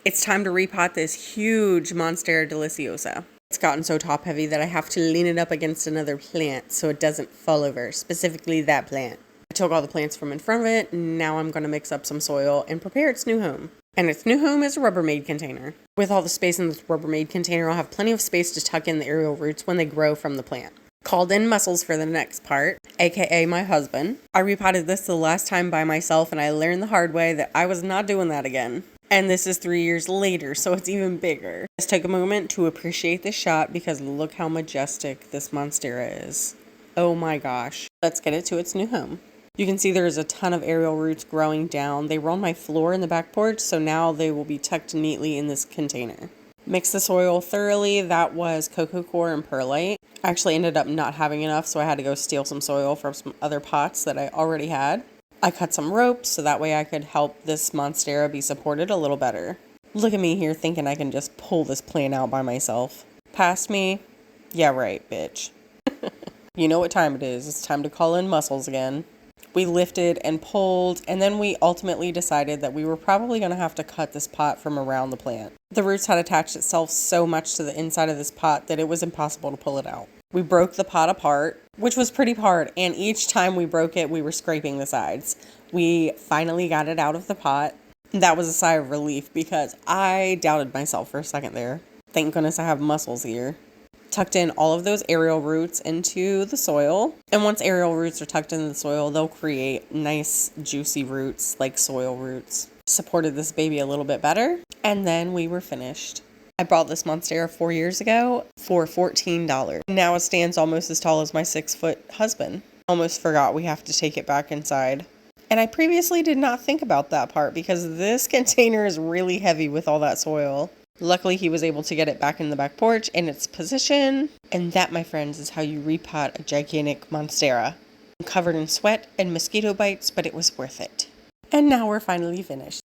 It's time to repot this huge Monstera Deliciosa. It's gotten so top heavy that I have to lean it up against another plant so it doesn't fall over, specifically that plant. I took all the plants from in front of it, and now I'm going to mix up some soil and prepare its new home. And its new home is a Rubbermaid container. With all the space in this Rubbermaid container, I'll have plenty of space to tuck in the aerial roots when they grow from the plant. Called in Muscles for the next part, aka my husband. I repotted this the last time by myself, and I learned the hard way that I was not doing that again. And this is 3 years later, so it's even bigger. Let's take a moment to appreciate this shot because look how majestic this Monstera is. Oh my gosh. Let's get it to its new home. You can see there's a ton of aerial roots growing down. They were on my floor in the back porch, so now they will be tucked neatly in this container. Mix the soil thoroughly. That was coco, coir, and perlite. I actually ended up not having enough, so I had to go steal some soil from some other pots that I already had. I cut some ropes so that way I could help this Monstera be supported a little better. Look at me here thinking I can just pull this plant out by myself. Past me? Yeah, right, bitch. You know what time it is. It's time to call in Muscles again. We lifted and pulled, and then we ultimately decided that we were probably going to have to cut this pot from around the plant. The roots had attached itself so much to the inside of this pot that it was impossible to pull it out. We broke the pot apart, which was pretty hard, and each time we broke it, we were scraping the sides. We finally got it out of the pot. That was a sigh of relief because I doubted myself for a second there. Thank goodness I have Muscles here. Tucked in all of those aerial roots into the soil. And once aerial roots are tucked into the soil, they'll create nice juicy roots like soil roots. Supported this baby a little bit better, and then we were finished. I bought this Monstera 4 years ago for $14. Now it stands almost as tall as my 6-foot husband. Almost forgot we have to take it back inside. And I previously did not think about that part because this container is really heavy with all that soil. Luckily, he was able to get it back in the back porch in its position. And that, my friends, is how you repot a gigantic Monstera. I'm covered in sweat and mosquito bites, but it was worth it. And now we're finally finished.